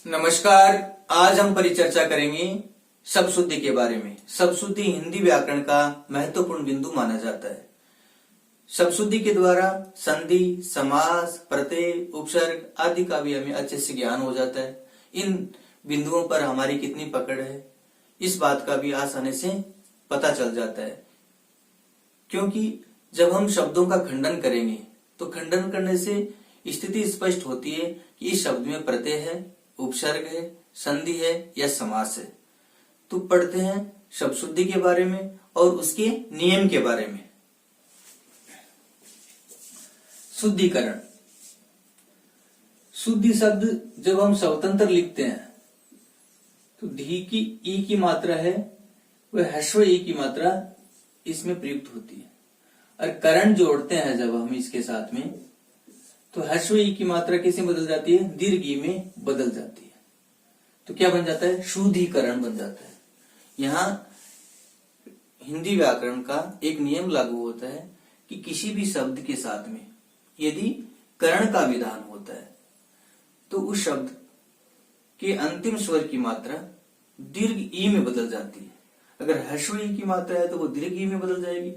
नमस्कार। आज हम परिचर्चा करेंगे शब्द शुद्धि के बारे में। शब्द शुद्धि हिंदी व्याकरण का महत्वपूर्ण बिंदु माना जाता है। शब्द शुद्धि के द्वारा संधि, समास, प्रत्यय, उपसर्ग आदि का भी हमें अच्छे से ज्ञान हो जाता है। इन बिंदुओं पर हमारी कितनी पकड़ है इस बात का भी आसानी से पता चल जाता है, क्योंकि जब हम शब्दों का खंडन करेंगे तो खंडन करने से स्थिति स्पष्ट होती है कि इस शब्द में प्रत्यय है, उपसर्ग है, संधि है या समास है। तो पढ़ते हैं शब्द शुद्धि के बारे में और उसके नियम के बारे में। शुद्धिकरण। शुद्धि शब्द जब हम स्वतंत्र लिखते हैं तो धी की ई की मात्रा है वह ह्रस्व ई की मात्रा इसमें प्रयुक्त होती है, और करण जोड़ते हैं जब हम इसके साथ में तो ह्रस्व ई की मात्रा किसमें बदल जाती है? दीर्घ ई में बदल जाती है। तो क्या बन जाता है? शुद्धिकरण बन जाता है। यहाँ हिंदी व्याकरण का एक नियम लागू होता है कि किसी भी शब्द के साथ में यदि करण का विधान होता है तो उस शब्द के अंतिम स्वर की मात्रा दीर्घ ई में बदल जाती है। अगर ह्रस्व ई की मात्रा है तो वो दीर्घ ई में बदल जाएगी।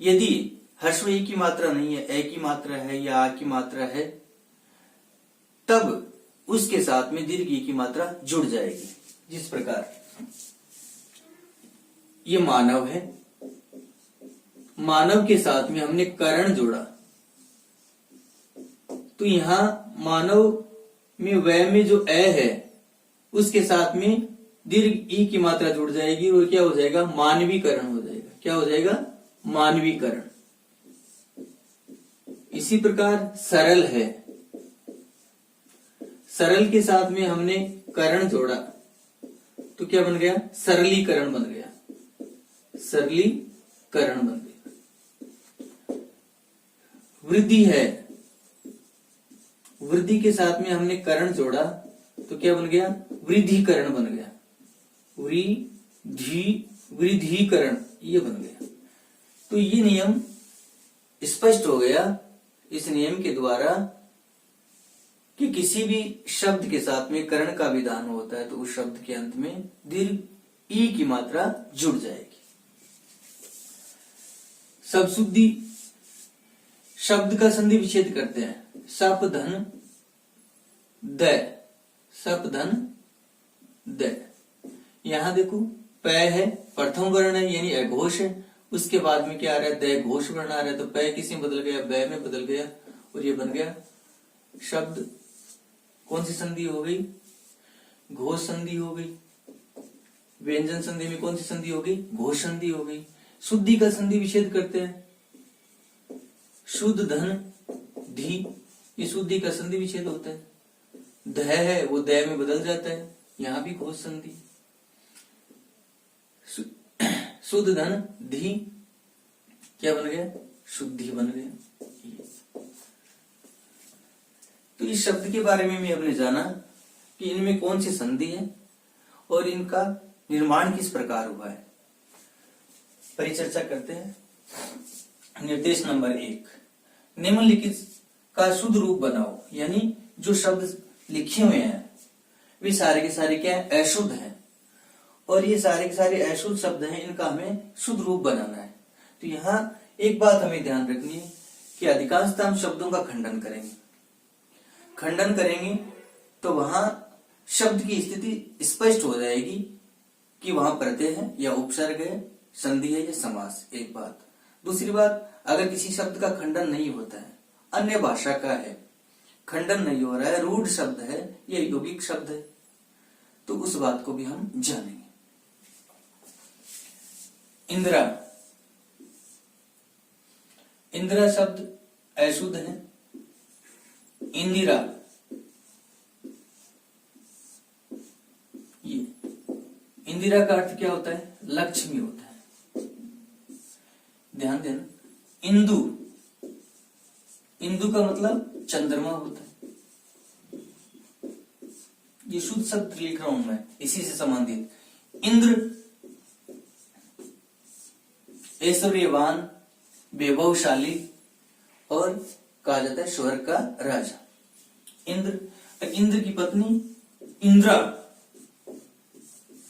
यदि ह्रस्व ई की मात्रा नहीं है, ए की मात्रा है या आ की मात्रा है, तब उसके साथ में दीर्घ ई की मात्रा जुड़ जाएगी। जिस प्रकार ये मानव है, मानव के साथ में हमने करण जोड़ा तो यहां मानव में वह में जो ए है उसके साथ में दीर्घ ई की मात्रा जुड़ जाएगी और क्या हो जाएगा? मानवीकरण हो जाएगा। क्या हो जाएगा? मानवीकरण। इसी प्रकार सरल है, सरल के साथ में हमने करण जोड़ा तो क्या बन गया? सरलीकरण बन गया। सरलीकरण बन गया। वृद्धि है, वृद्धि के साथ में हमने करण जोड़ा तो क्या बन गया? वृद्धिकरण बन गया। वृद्धिकरण ये बन गया। तो ये नियम स्पष्ट हो गया इस नियम के द्वारा कि किसी भी शब्द के साथ में करण का विधान होता है तो उस शब्द के अंत में दीर्घ ई की मात्रा जुड़ जाएगी। शब्द शुद्धि शब्द का संधि विच्छेद करते हैं। सप धन द, सप धन द। यहां देखो प है, प्रथम वर्ण है यानी अघोष है, उसके बाद में क्या आ रहा है? द घोष वर्ण आ रहा है। तो प किसी में बदल गया? ब में बदल गया और ये बन गया शब्द। कौन सी संधि हो गई? घोष संधि हो गई। व्यंजन संधि में कौन सी संधि हो गई? घोष संधि हो गई। शुद्धि का संधि विच्छेद करते हैं। शुद्ध धन धी, ये शुद्धि का संधि विच्छेद होता है। ध है वो द में बदल जाता है, यहां भी घोष संधि। शुद्ध धन धी क्या बन गया? शुद्धि बन गया। तो इस शब्द के बारे में भी हमने जाना कि इनमें कौन सी संधि है और इनका निर्माण किस प्रकार हुआ है। परिचर्चा करते हैं। निर्देश नंबर 1, निम्नलिखित का शुद्ध रूप बनाओ। यानी जो शब्द लिखे हुए हैं वे सारे के सारे क्या है? अशुद्ध हैं, और ये सारे के सारे अशुद्ध शब्द हैं, इनका हमें शुद्ध रूप बनाना है। तो यहाँ एक बात हमें ध्यान रखनी है कि अधिकांशतः हम शब्दों का खंडन करेंगे। खंडन करेंगे तो वहां शब्द की स्थिति स्पष्ट हो जाएगी कि वहां प्रत्यय है या उपसर्ग है, संधि है या समास। एक बात। दूसरी बात, अगर किसी शब्द का खंडन नहीं होता है, अन्य भाषा का है, खंडन नहीं हो रहा है, रूढ़ शब्द है या यौगिक शब्द है, तो उस बात को भी हम जानेंगे। इंदिरा, इंदिरा शब्द अशुद्ध है। इंदिरा, ये इंदिरा का अर्थ क्या होता है? लक्ष्मी होता है। ध्यान देना। इंदु, इंदु का मतलब चंद्रमा होता है। ये शुद्ध शब्द लिख रहा हूं मैं, इसी से संबंधित। इंद्र ऐश्वर्यवान, वैभवशाली और कहा जाता है स्वर्ग का राजा। इंद्र, इंद्र की पत्नी इंद्रा,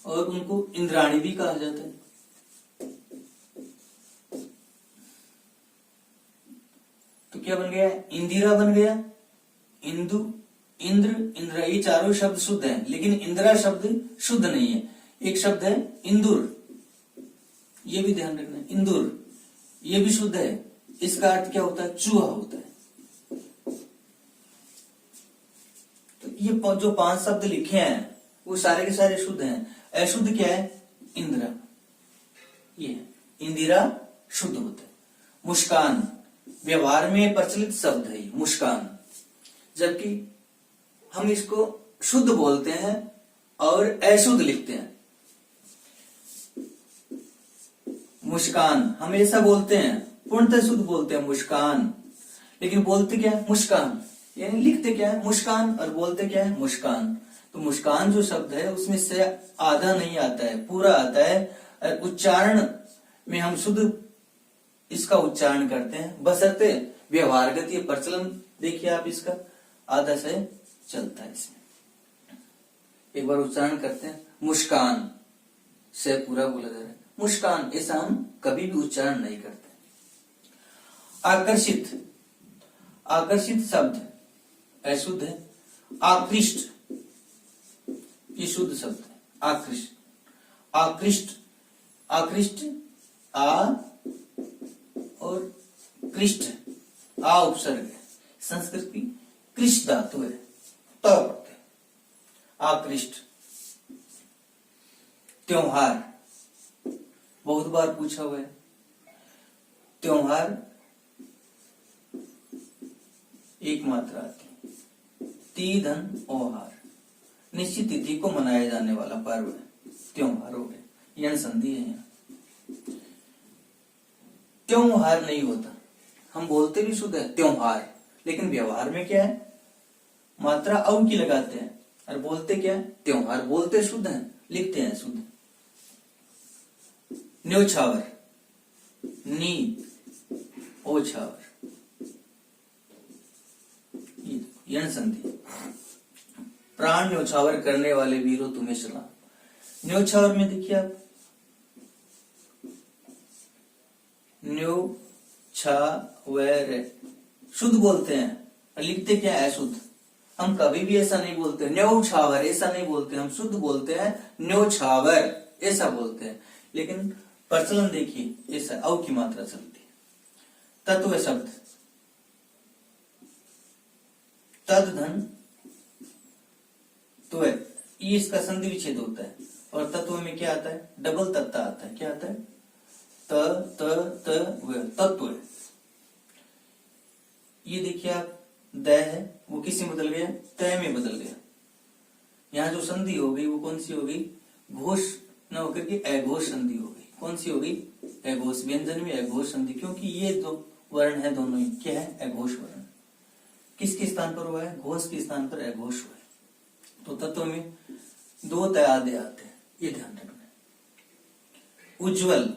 और उनको इंद्राणी भी कहा जाता है। तो क्या बन गया? इंदिरा बन गया, इंदु, इंद्र, इंद्रा, ये चारों शब्द शुद्ध हैं, लेकिन इंदिरा शब्द शुद्ध नहीं है। एक शब्द है इंदुर, ये भी ध्यान रखना, इंदुर ये भी शुद्ध है। इसका अर्थ क्या होता है? चूहा होता है। तो ये जो 5 शब्द लिखे हैं वो सारे के सारे शुद्ध हैं। अशुद्ध क्या है? इंदिरा, ये इंदिरा शुद्ध होता है। मुस्कान व्यवहार में प्रचलित शब्द है, मुस्कान, जबकि हम इसको शुद्ध बोलते हैं और अशुद्ध लिखते हैं। मुस्कान हमेशा बोलते हैं, पूर्णतः शुद्ध बोलते हैं मुस्कान, लेकिन बोलते क्या है? मुस्कान, यानी लिखते क्या है? मुस्कान, और बोलते क्या है? मुस्कान। तो मुस्कान जो शब्द है उसमें से आधा नहीं आता है, पूरा आता है। और उच्चारण में हम शुद्ध इसका उच्चारण करते हैं, बशर्ते व्यवहारगत ये प्रचलन देखिए आप, इसका आधा से चलता है इसमें। एक बार उच्चारण करते हैं, मुस्कान से पूरा बोला जा रहा है मुस्कान, ऐसा हम कभी भी उच्चारण नहीं करते। आकर्षित, आकर्षित शब्द अशुद्ध है। आकृष्ट ये शुद्ध शब्द है। आकृष्ट, आकृष्ट, आकृष्ट आ और कृष्ट, आ उपसर्ग है। संस्कृत की कृष्ट धातु है, त पढ़ते हैं। आकृष्ट। त्योहार बहुत बार पूछा हुआ है। त्योहार एक मात्रा आती है, ती धन ओहार, निश्चित तिथि को मनाया जाने वाला पर्व है, त्योहार हो गए, यण संधि है यहाँ। त्योहार नहीं होता, हम बोलते भी शुद्ध है त्योहार, लेकिन व्यवहार में क्या है? मात्रा औ की लगाते हैं और बोलते क्या है? त्योहार। बोलते शुद्ध है, लिखते हैं शुद्ध। न्योछावर, नी ओछावर, यण संधि। प्राण न्योछावर करने वाले वीरों तुम्हें सलाम। न्योछावर में देखिए आप, न्यो छा वर, शुद्ध बोलते हैं और लिखते क्या है? अशुद्ध। हम कभी भी ऐसा नहीं बोलते न्योछावर, ऐसा नहीं बोलते, हम शुद्ध बोलते हैं न्योछावर, ऐसा बोलते हैं। लेकिन प्रचलन देखिए, ऐसा औ की मात्रा चलती है। तत्व शब्द, तद धन तो है, ये इसका संधि विच्छेद होता है। और तत्व में क्या आता है? डबल तत्ता आता है। क्या आता है? त त त व, तत्व है। ये देखिए आप, द है वो किसी में बदल गया? तय में बदल गया। यहाँ जो संधि हो गई वो कौन सी हो गई? घोष न होकर के अघोष संधि हो गई। कौन सी हो गई? अघोष। व्यंजन में अघोष संधि, क्योंकि ये दो वर्ण है, दोनों ही क्या है? अघोष वर्ण। किसके स्थान पर हुआ है? घोष के स्थान पर अघोष हुआ है। तो तत्व में दो तयादे आते हैं, ये ध्यान रखना है। उज्ज्वल,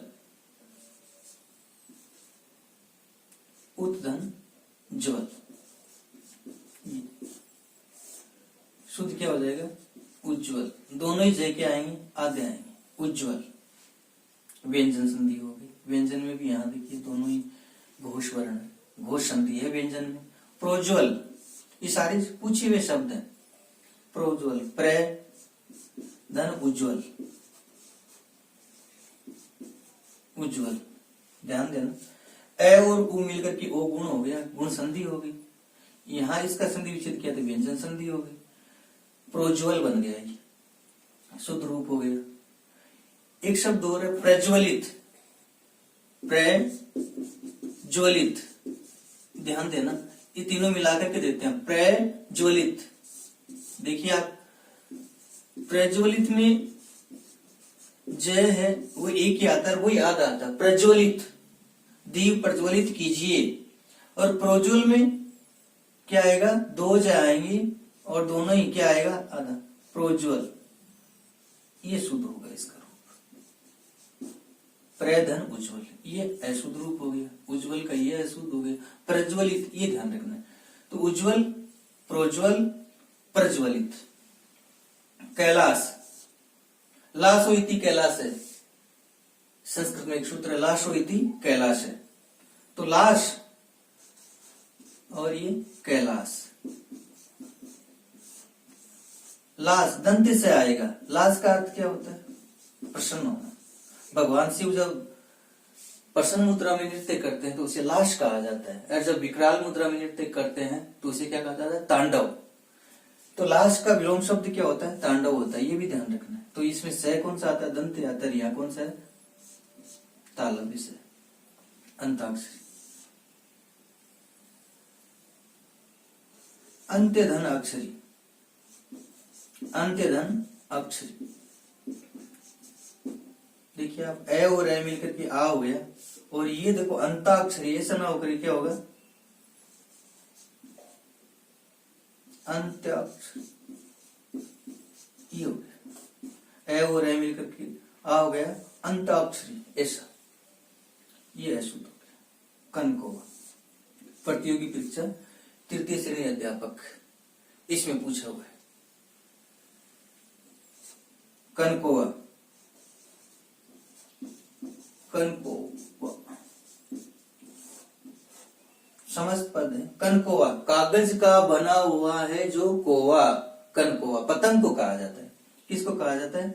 उत्धन ज्वल, शुद्ध क्या हो जाएगा? उज्ज्वल। दोनों ही जय के आएंगे? आधे आएंगे। उज्ज्वल व्यंजन संधि हो गई। व्यंजन में भी यहाँ देखिए दोनों ही घोष वर्ण, घोष संधि है व्यंजन में। प्रोज्वल, ये सारे पूछे हुए शब्द हैं। प्रोज्वल, प्र धन उज्ज्वल, उज्ज्वल, ध्यान देना। ए और उ मिलकर के ओ गुण हो गया, गुण संधि हो गई। यहाँ इसका संधि विच्छेद किया तो व्यंजन संधि हो गई, प्रोज्वल बन गया, ये शुद्ध रूप हो गया। एक शब्द और है प्रज्वलित, प्रज्वलित, ध्यान देना, ये तीनों मिलाकर के देते हैं प्रज्वलित। देखिए आप, प्रज्वलित में जय है वो एक ही आता है, वो याद आता है। प्रज्वलित, दीप प्रज्वलित कीजिए। और प्रोज्वल में क्या आएगा? दो जय आएंगी और दोनों ही क्या आएगा? आधा। प्रोज्वल, ये शुद्ध होगा इसका रूप। प्रधन उज्ज्वल, ये अशुद्ध रूप हो गया। उज्ज्वल का ये अशुद्ध हो गया। प्रज्वलित, ये ध्यान रखना है। तो उज्ज्वल, प्रोज्वल, प्रज्वलित, कैलाश, लाशो इति कैलाश है, संस्कृत में एक सूत्र है लाशो इति कैलाश है। तो लाश और ये कैलाश, लाश दंत से आएगा। लाश का अर्थ क्या होता है? प्रसन्न होना। भगवान शिव जब प्रसन्न मुद्रा में नृत्य करते हैं तो उसे लाश कहा जाता है, और जब विकराल मुद्रा में नृत्य करते हैं तो उसे क्या कहा जाता है? तांडव। तो लाश का विलोम शब्द क्या होता है? तांडव होता है, ये भी ध्यान रखना है। तो इसमें स कौन सा आता है? दंत आता है। रिया कौन सा है? तालव्य से, अंताक्षरी। अंत्यधन अक्षरी, अंत्यधन अक्षरी। देखिए आप ए और ए मिलकर के आ हो गया, और ये देखो अंताक्षरी, ऐसा ना होकर क्या होगा? अंत्याक्षरी, ये हो गया। ए और ए मिलकर के आ हो गया, अंताक्षरी, ऐसा। ये अशुद्ध हो गया। कनकोवा, प्रतियोगी परीक्षा तृतीय श्रेणी अध्यापक, इसमें पूछा हुआ है। कनकोवा, कनकोवा समस्त पद है। कनकोवा कागज का बना हुआ है जो कोवा, कनकोवा। पतंग को कहा जाता है। किसको कहा जाता है?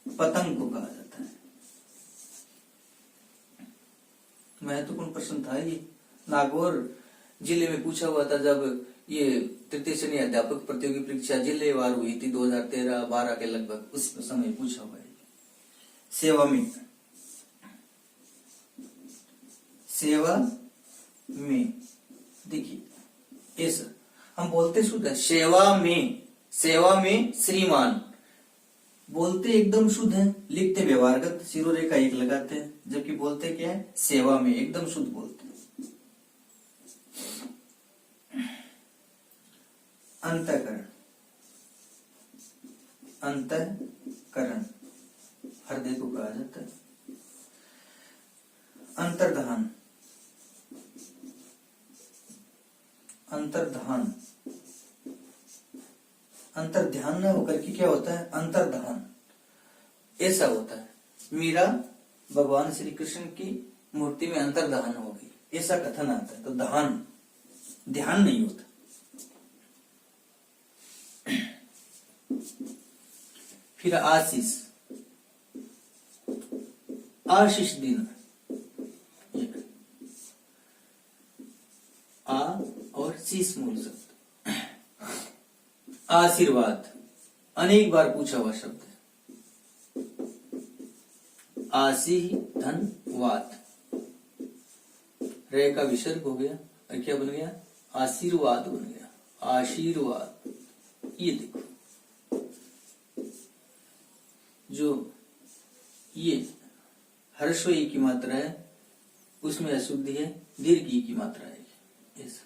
पतंग को कहा जाता है। महत्वपूर्ण प्रश्न था ये, नागौर जिले में पूछा हुआ था जब ये तृतीय श्रेणी अध्यापक प्रतियोगी परीक्षा जिलेवार हुई थी 2013-12 के लगभग, उस समय पूछा हुआ है। सेवा में, सेवा में, देखिए ऐसा हम बोलते शुद्ध है, सेवा में, सेवा में श्रीमान बोलते एकदम शुद्ध है, लिखते व्यवहारगत शिरोरेखा एक लगाते हैं, जबकि बोलते क्या है? सेवा में, एकदम शुद्ध बोलते हैं। अंतःकरण, अंतःकरण हृदय को कहा जाता है। अंतर्धान, अंतर्धान, अंतर्ध्यान न होकर के क्या होता है? अंतर्धान, ऐसा होता है। मीरा भगवान श्री कृष्ण की मूर्ति में अंतर्धान हो गई, ऐसा कथन आता है। तो धान, ध्यान नहीं होता। फिर आशीष, आशीष दिन, आ और शीश मूल शब्द। आशीर्वाद अनेक बार पूछा हुआ शब्द है। आशी धन वाद, रे का विसर्ग हो गया और क्या बन गया? आशीर्वाद बन गया, आशीर्वाद। ये देखो, जो ये हर्ष ई की मात्रा है उसमें अशुद्धि है, दीर्घ ई की मात्रा है, ऐसा।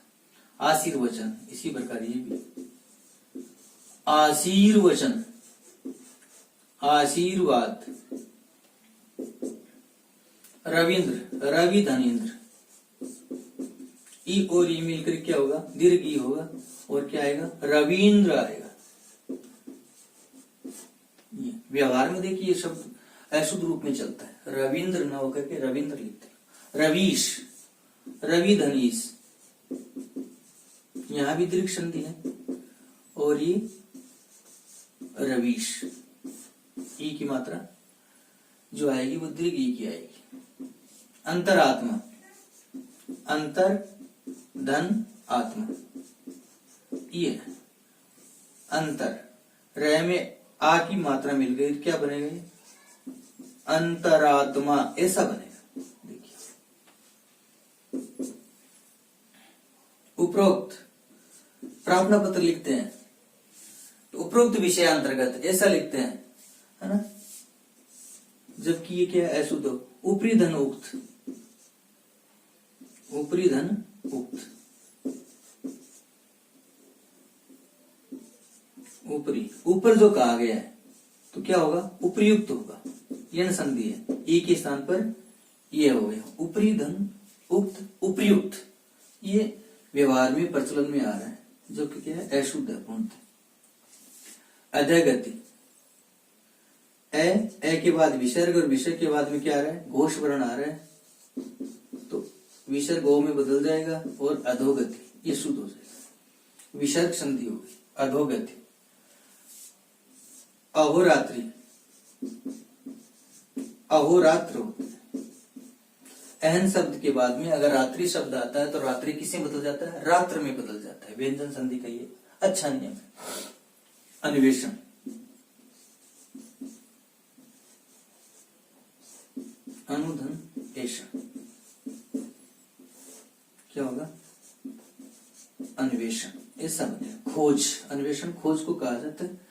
आशीर्वचन, इसी प्रकार ये भी आशीर्वचन, आशीर्वाद। रविंद्र, रवि धनेन्द्र, ई और ई मिलकर क्या होगा? दीर्घ ई होगा, और क्या आएगा? रविंद्र आएगा। व्यवहार में देखिए ये शब्द अशुद्ध रूप में चलता है, रविंद्र न होकर के रविंद्र लिखते हैं। रवीश, रवि धनीश, यहां भी दीर्घ संधि है, और ये रवीश, ई की मात्रा जो आएगी वो दीर्घ ई की आएगी। अंतरात्मा, अंतर धन आत्मा, ये अंतर, रे में आ की मात्रा मिल गई, क्या बनेगा? अंतरात्मा, ऐसा बनेगा। देखिए उपरोक्त प्रार्थना पत्र लिखते हैं तो उपरोक्त विषय अंतर्गत ऐसा लिखते हैं, है ना? जबकि ये क्या है? अशुद्ध। ऊपरी धन उक्त, ऊपरी धन उक्त, ऊपरी, ऊपर जो कहा गया है तो क्या होगा? उपयुक्त होगा। यन संधि है, ई के स्थान पर ये हो गया, ऊपरी धन उक्त, उपयुक्त। ये व्यवहार में प्रचलन में आ रहा है, जो कि क्या है? अशुद्ध है पूर्णतः। अधोगति, ए के बाद विसर्ग और विसर्ग के बाद में क्या आ रहा है, घोष वर्ण आ रहा है, तो विसर्ग गो में बदल जाएगा और अधोगति ये शुद्ध हो जाएगा, विसर्ग संधि होगी, अधोगति। अहोरात्रि, अहोरात्र होता है। एहन शब्द के बाद में अगर रात्रि शब्द आता है तो रात्रि किसे बदल जाता है, रात्र में बदल जाता है। व्यंजन संधि का ये अच्छा नियम है। अन्वेषण, अनुधन ऐषण, क्या होगा, अन्वेषण ऐसा बनेगा। खोज, अन्वेषण खोज को कहा जाता है।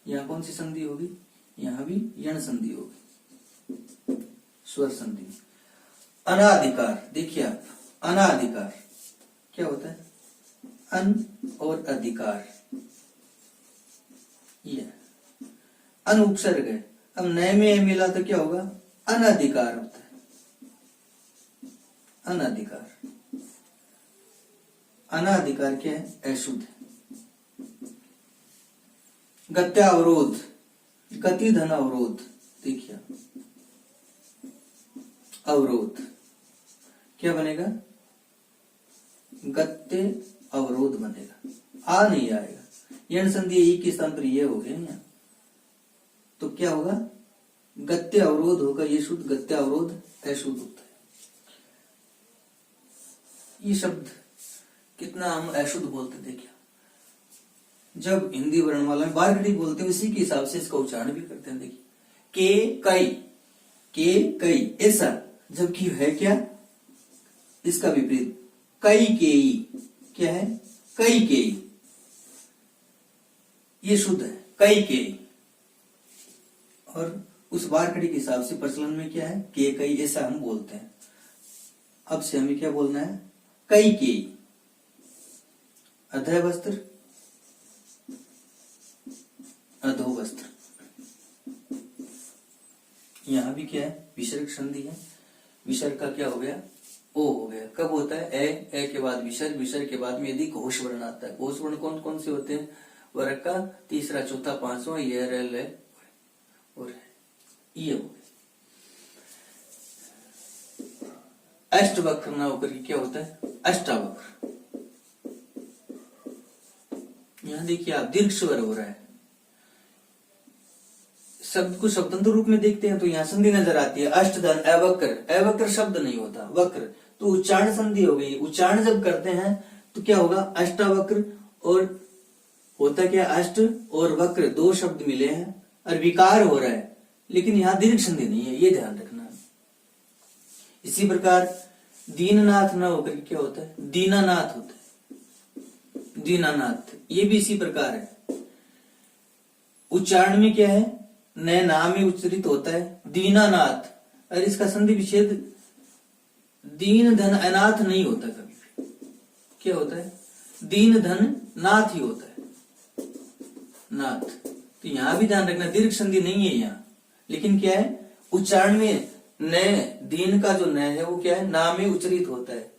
यहाँ कौन सी संधि होगी, यहाँ भी यण संधि होगी, स्वर संधि। अनाधिकार, देखिए आप, अनाधिकार क्या होता है, अन और अधिकार, ये अन उपसर्ग है। अब नए में मिला तो क्या होगा, अनधिकार होता है, अनधिकार। अनाधिकार क्या है, अशुद्ध है। गत्यावरोध, गति धन अवरोध, देखिए अवरोध क्या बनेगा, गत्य अवरोध बनेगा, आ नहीं आएगा। यण संधि ई के स्थान पर ये हो गया यहाँ, तो क्या होगा, गत्य अवरोध होगा, ये शुद्ध, गत्य अवरोध अशुद्ध होता है। ये शब्द कितना हम अशुद्ध बोलते, देखिए जब हिंदी वर्णमाला में बारकड़ी बोलते हैं उसी के हिसाब से इसका उच्चारण भी करते हैं। देखिए के कई, के कई ऐसा, जबकि है क्या, इसका विपरीत, कई केई, क्या है, कई केई, ये शुद्ध है, कई केई। और उस बारकड़ी के हिसाब से प्रचलन में क्या है, के कई ऐसा हम बोलते हैं। अब से हमें क्या बोलना है, कई केई। अधय वस्त्र, अधो वस्त्र, यहां भी क्या है, विसर्ग संधि है। विसर्ग का क्या हो गया, ओ हो गया। कब होता है, ए के बाद विसर्ग, विसर्ग के बाद में यदि घोष वर्ण आता है। घोष वर्ण कौन कौन से होते हैं, वर्ग का तीसरा, चौथा, पांचवा, ये रेल है और ये हो गया। अष्टवक्र ना होकर क्या होता है, अष्टावक्र। यहां देखिए आप, दीर्घ स्वर हो रहा है। शब्द को शब्दांतर रूप में देखते हैं तो यहाँ संधि नजर आती है, अष्टधन अवक्र। अवक्र शब्द नहीं होता, वक्र तो उच्चारण संधि हो गई। उच्चारण जब करते हैं तो क्या होगा, अष्टावक्र। और होता क्या, अष्ट और वक्र दो शब्द मिले हैं और विकार हो रहा है, लेकिन यहाँ दीर्घ संधि नहीं है, ये ध्यान रखना। इसी प्रकार दीननाथ न होकर क्या होता है, दीनानाथ होता है, दीनानाथ। ये भी इसी प्रकार है। उच्चारण में क्या है, नए नाम में उच्चरित होता है दीनानाथ, और इसका संधि विच्छेद दीन धन अनाथ नहीं होता कभी भी। क्या होता है, दीन धन नाथ ही होता है, नाथ। तो यहां भी ध्यान रखना, दीर्घ संधि नहीं है यहाँ, लेकिन क्या है, उच्चारण में नए दीन का जो नय है वो क्या है, नाम में उच्चरित होता है।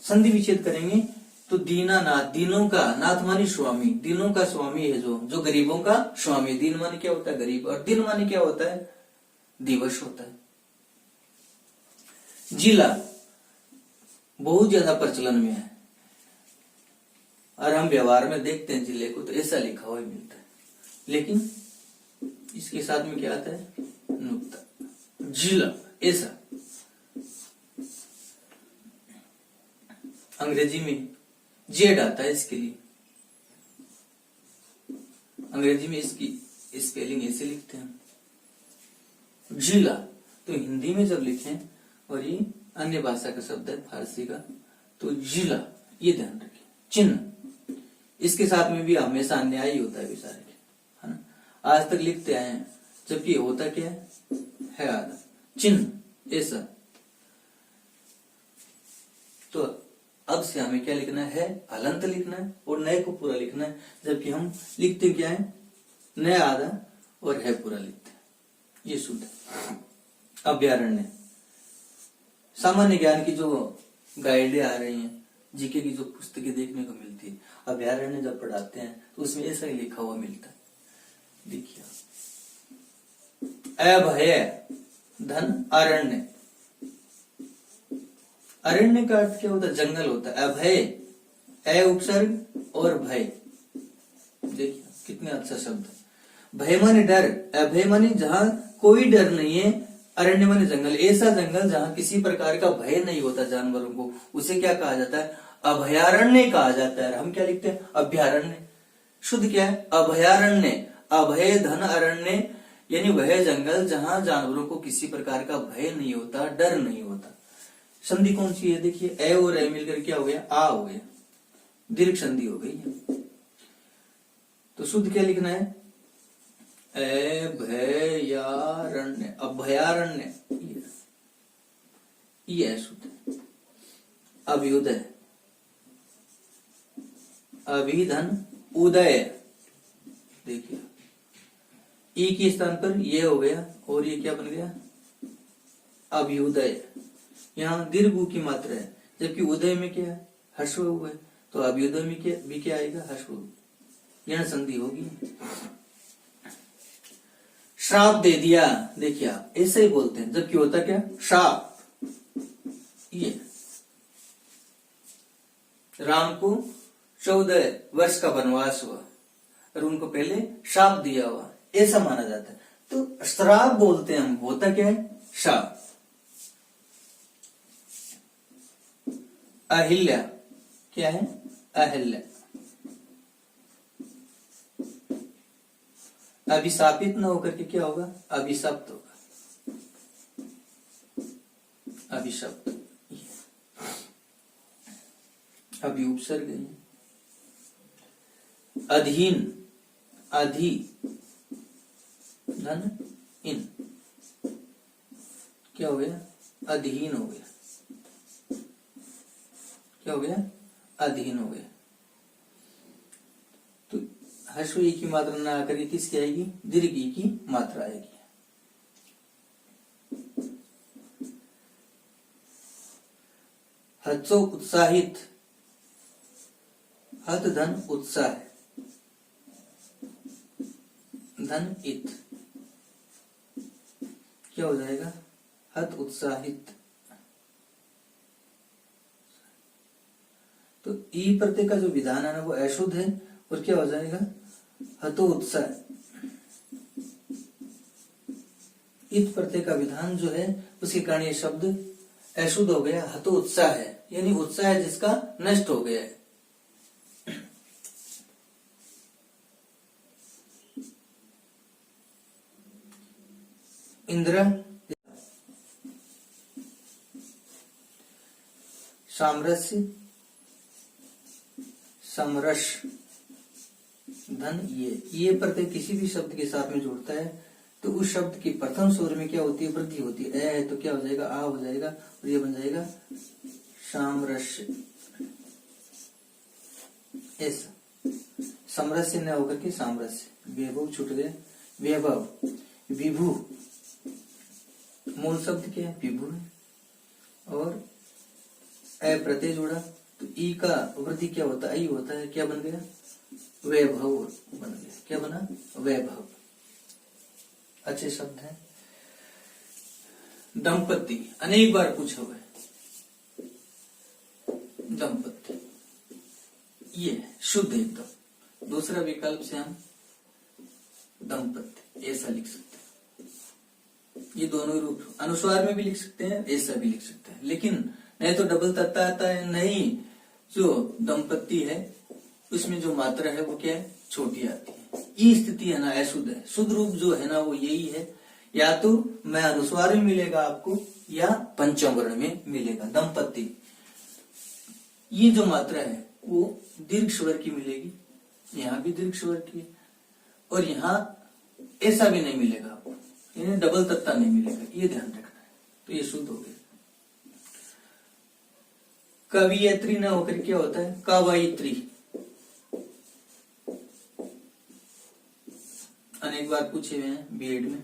संधि विच्छेद करेंगे तो दीनानाथ, दीनों का, नाथ मानी स्वामी, दीनों का स्वामी है जो गरीबों का स्वामी। दीन माने क्या होता है, गरीब, और दिन माने क्या होता है, दिवस होता है। जिला बहुत ज्यादा प्रचलन में है और हम व्यवहार में देखते हैं जिले को तो ऐसा लिखा हुआ मिलता है, लेकिन इसके साथ में क्या आता है, नुक्ता, जिला ऐसा। अंग्रेजी में जेड आता है इसके लिए, अंग्रेजी में इसकी स्पेलिंग ऐसे लिखते हैं जिला। तो हिंदी में जब लिखें, और ये अन्य भाषा का शब्द है फारसी का, तो जिला, ये ध्यान रखें। चिन्ह, इसके साथ में भी हमेशा अन्याय ही होता है बेचारे के, है ना, आज तक लिखते आए हैं, जबकि होता क्या है आधा चिन्ह ऐसा। तो अब से हमें क्या लिखना है, हलंत लिखना है और नए को पूरा लिखना है, जबकि हम लिखते क्या है, नए आधा और है पूरा लिखते हैं, ये शुद्ध। अभ्यारण्य, सामान्य ज्ञान की जो गाइडें आ रही हैं, जीके की जो पुस्तकें देखने को मिलती है, अभ्यारण्य जब पढ़ाते हैं तो उसमें ऐसा ही लिखा हुआ मिलता है। देखिए अभय धन अरण्य। अरण्य का अर्थ क्या होता है? जंगल होता है। अभय, अ उपसर्ग और भय, देखिए कितने अच्छा शब्द है। भय माने डर, अभय माने जहां कोई डर नहीं है, अरण्य माने जंगल। ऐसा जंगल जहां किसी प्रकार का भय नहीं होता जानवरों को, उसे क्या कहा जाता है? अभयारण्य कहा जाता है। हम क्या लिखते हैं? अभयारण्य। शुद्ध क्या है? अभयारण्य। अभय धन अरण्य, यानी वह जंगल जहां जानवरों को किसी प्रकार का भय नहीं होता, डर नहीं होता। संधि कौन सी है? देखिए ए और ए मिलकर क्या हो गया? आ हो गया, दीर्घ संधि हो गई है। तो शुद्ध क्या लिखना है? अभयारण्य, अभयारण्य, ये है शुद्ध। अभ्युदय, अभिधन उदय, देखिए ई के स्थान पर ये हो गया और ये क्या बन गया? अभ्युदय। यहाँ दीर्घ उ की मात्रा है, जबकि उदय में क्या है? हर्ष हुआ है, तो अभ्युदय में क्या भी क्या आएगा? हर्ष। यह संधि होगी। श्राप दे दिया, देखिए ऐसे ही बोलते हैं, जबकि होता क्या? श्राप। ये राम को 14 वर्ष का वनवास हुआ और उनको पहले श्राप दिया हुआ, ऐसा माना जाता है। तो श्राप बोलते हैं हम, होता क्या है? श्राप। अहिल्या, क्या है? अहिल्या। अभिशापित न होकर के क्या होगा? अभिशप्त होगा, अभिशप्त। अभी उपसर्ग है। अधीन, अधि धन इन, क्या हो गया? अधीन हो गया। क्या हो गया? अधीन हो गया। तो हर्ष ई की मात्रा ना आकर किसकी आएगी? दीर्घ ई की मात्रा आएगी। हत्सो उत्साहित, हत धन उत्साह, धन इत, क्या हो जाएगा? हत उत्साहित। तो ई प्रत्यय का जो विधान है ना वो अशुद्ध है, और क्या हो जाएगा? हतो उत्साह। इत प्रत्यय का विधान जो है उसके कारण ये शब्द अशुद्ध हो गया, हतो उत्साह है, यानी उत्साह है जिसका नष्ट हो गया है। इंद्र, सामरस्य, समरस, धन ये प्रत्यय किसी भी शब्द के साथ में जुड़ता है तो उस शब्द की प्रथम स्वर में क्या होती है? वृद्धि होती है। ए है तो क्या हो जाएगा? आ हो जाएगा, और ये बन जाएगा सामरस्य। ऐसा समरस्य न होकर के सामरस्य। वैभव छूट गए, वैभव। विभू, मूल शब्द क्या है? विभू है, और ए प्रत्यय जोड़ा तो ई का वृद्धि क्या होता है? ई होता है, क्या बन गया? वैभव बन गया। क्या बना? वैभव। अच्छे शब्द हैं। दंपति, अनेक बार पूछा हुआ है। दंपति, ये शुद्ध एकदम। दूसरा विकल्प से हम दंपति ऐसा लिख सकते हैं। ये दोनों रूप अनुस्वार में भी लिख सकते हैं, ऐसा भी लिख सकते हैं, लेकिन नहीं तो डबल तत्ता आता है, नहीं जो दंपति है उसमें जो मात्रा है वो क्या है? छोटी आती है। ये स्थिति है ना अशुद्ध है। शुद्ध रूप जो है ना वो यही है, या तो मैं अनुस्वार में मिलेगा आपको या पंचम वर्ण में मिलेगा। दंपति, ये जो मात्रा है वो दीर्घ स्वर की मिलेगी, यहाँ भी दीर्घ स्वर की, और यहाँ ऐसा भी नहीं मिलेगा आपको, यानी डबल तत्ता नहीं मिलेगा, ये ध्यान रखना है। तो ये शुद्ध हो गया। कवियत्री न होकर क्या होता है? कवयित्री। अनेक बार पूछे हुए हैं बीएड में।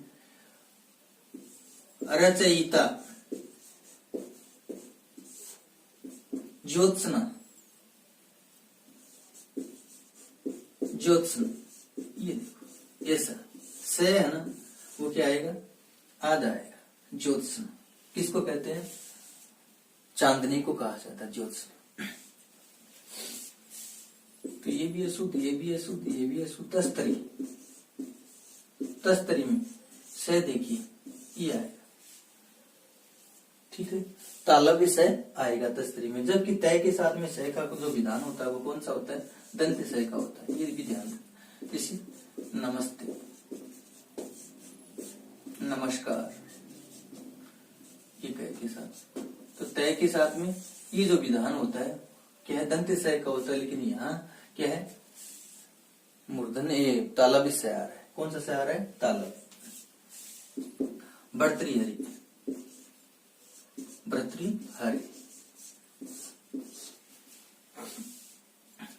रचयिता, ज्योत्सना, ज्योत्सना, ये देखो ऐसा से है ना वो क्या आएगा? आधा आएगा। ज्योत्स्ना किसको कहते हैं? चांदनी को कहा जाता है ज्योत्स्ना। तो ये भी अशुद्ध, ये भी अशुद्ध, ये भी अशुद्ध। तस्तरी, तस्तरी में से देखिए ये आएगा, ठीक है। ताला भी सह आएगा तस्तरी में, जबकि तय के साथ में सह का जो विधान होता है वो कौन सा होता है? दंत सह का होता है। ये भी ध्यान दें। जैसे नमस्ते, नमस्कार, ये कह के साथ, तो तय के साथ में ये जो विधान होता है क्या है? दंत सह का होता है। लेकिन यहाँ क्या है? मूर्धन्य ताला भी सह आ रहा है। कौन सा सह आ रहा है? ताला। भर्तृहरि, भर्तृहरि,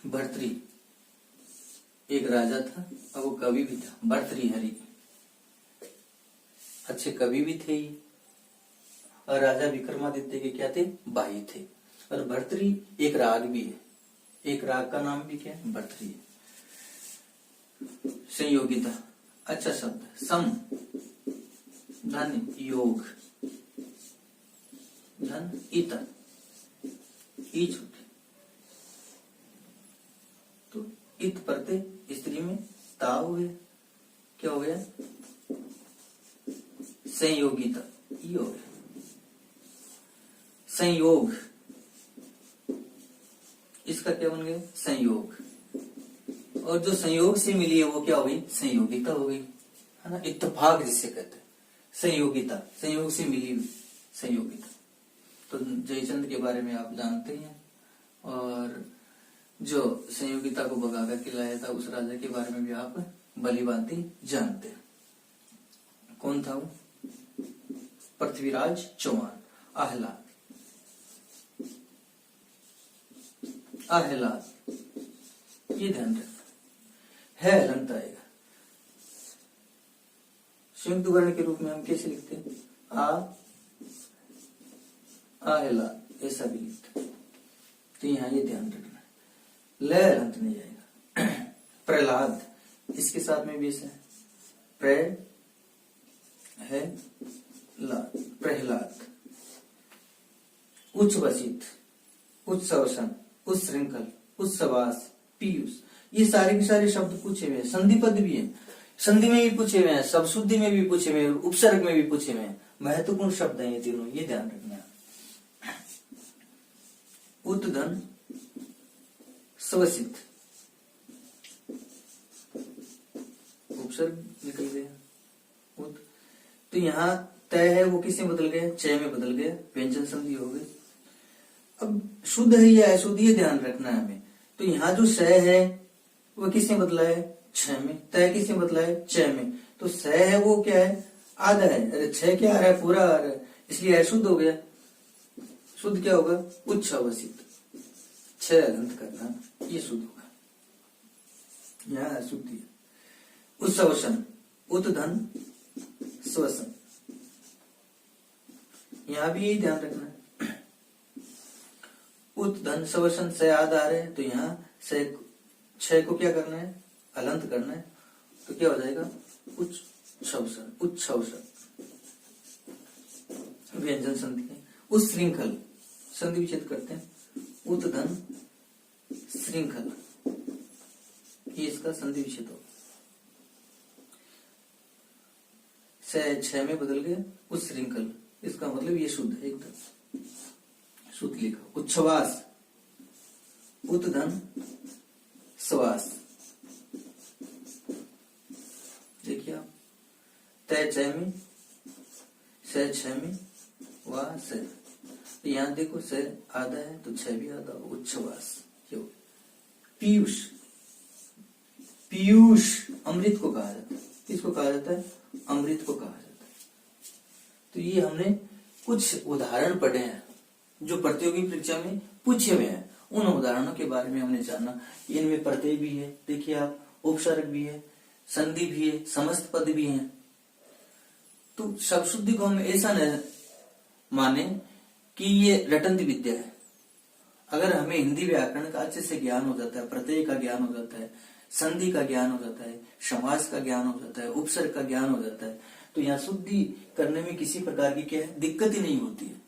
भर्तृ एक राजा था और वो कवि भी था। भर्तृहरि अच्छे कवि भी थे ये, और राजा विक्रमादित्य के क्या थे? भाई थे। और भर्तृ एक राग भी है, एक राग का नाम भी क्या है? भर्तृ। संयोगिता अच्छा शब्द। सम धन योग, धन इत, ई छूटे, तो इत प्रत्यय स्त्री में ता हुए क्या हो गया? संयोगिता, ये हो गया। संयोग, इसका क्या बन गया? संयोग। और जो संयोग से मिली है वो क्या हो गई? संयोगिता हो गई, है ना। इत्तेफाक जिसे कहते हैं संयोगिता, संयोग से मिली हुई संयोगिता। तो जयचंद के बारे में आप जानते हैं, और जो संयोगिता को भगा कर लाया था उस राजा के बारे में भी आप भली-भांति जानते हैं। कौन था वो? पृथ्वीराज चौहान। आह्लाद, आह्लाद, ये ध्यान रखना है। हलंत आएगा। संयुक्त वर्ण के रूप में हम कैसे लिखते हैं? आ, आह्लाद, ऐसा भी लिखते हैं। तो यहाँ ये ध्यान रखना है। लय हलंत नहीं आएगा। प्रहलाद, इसके साथ में भी ऐसा है। प्र है लाद, प्रहलाद। उच्छ्वसित, उत्सवसन, उच्छृंखल, उत्सवास, पीयूष, ये सारे के सारे शब्द पूछे हुए हैं। संधि पद भी है, संधि में भी पूछे हुए हैं, सब शुद्धि में भी पूछे हुए हैं, उपसर्ग में भी पूछे हुए हैं। महत्वपूर्ण शब्द हैं ये तीनों, ये ध्यान रखना है। उद्धन स्वसित, उपसर्ग निकल गया उद, तो यहाँ तय है वो किसमें बदल गया? चय में बदल गया, व्यंजन संधि हो गई। अब शुद्ध है या अशुद्ध ये ध्यान रखना है हमें। तो यहाँ जो स है वो किसमें बदला है? छ में। तय किसमें बदला है? चय में। तो स है वो क्या है? आधा है। अरे छ क्या आ रहा है? पूरा आ रहा है, इसलिए अशुद्ध हो गया। शुद्ध क्या होगा? उच्छ्वसित, छ हलंत करना, ये शुद्ध होगा। यहाँ अशुद्ध है। उत्सवसन, उद्धन स्वसन, यहाँ भी यही ध्यान रखना है। उद्धन स्वसन से आधा आ रहे हैं, तो यहाँ से छह को क्या करना है? हलंत करना है। तो क्या हो जाएगा? उच्छ्वसन, उच्छ्वसन, व्यंजन संधि है। उच्छृंखल, संधि विच्छेद करते हैं। उद्धन श्रृंखल, ये इसका संधि विच्छेद होगा। से छह में बदल गया उच्छृंखल, इसका मतलब ये शुद्ध है, एकदम शुद्ध लिखा। उच्छ्वास, उद्धन श्वास, देखिए आप, तय छह में, से छह में, वह से, तो यहाँ देखो से आधा है तो छह भी आधा, उच्छ्वास। पीयूष, पीयूष अमृत को कहा जाता है। किसको कहा जाता है? अमृत को कहा जाता है। तो ये हमने कुछ उदाहरण पढ़े हैं जो प्रतियोगी परीक्षा में पूछे हुए हैं। उन उदाहरणों के बारे में हमने जाना। इनमें प्रत्यय भी है, देखिए आप, उपसर्ग भी है, संधि भी है, समस्त पद भी हैं। तो शब्द शुद्धि को हम ऐसा न माने कि ये रटंती विद्या है। अगर हमें हिंदी व्याकरण का अच्छे से ज्ञान हो जाता है, प्रत्यय का ज्ञान हो जाता है, संधि का ज्ञान हो जाता है, समास का ज्ञान हो जाता है, उपसर्ग का ज्ञान हो जाता है, तो यहाँ शुद्धि करने में किसी प्रकार की क्या है दिक्कत ही नहीं होती है।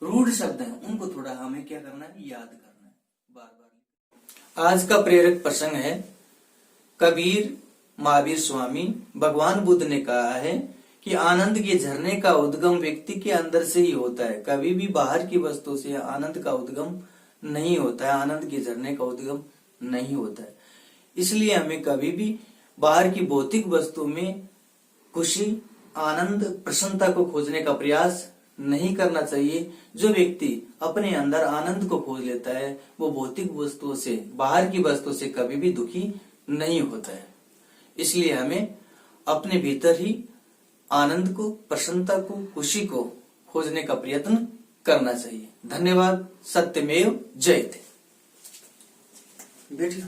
रूढ़ शब्द हैं उनको थोड़ा हमें क्या करना है, याद करना है बार बार। आज का प्रेरक प्रसंग है, कबीर महावीर स्वामी भगवान बुद्ध ने कहा है कि आनंद के झरने का उद्गम व्यक्ति के अंदर से ही होता है, कभी भी बाहर की वस्तु से आनंद का उद्गम नहीं होता है, आनंद के झरने का उद्गम नहीं होता है। इसलिए हमें कभी भी बाहर की भौतिक वस्तु में खुशी, आनंद, प्रसन्नता को खोजने का प्रयास नहीं करना चाहिए। जो व्यक्ति अपने अंदर आनंद को खोज लेता है वो भौतिक वस्तुओं से, बाहर की वस्तु से कभी भी दुखी नहीं होता है। इसलिए हमें अपने भीतर ही आनंद को, प्रसन्नता को, खुशी को खोजने का प्रयत्न करना चाहिए। धन्यवाद। सत्यमेव जयते। बैठिए।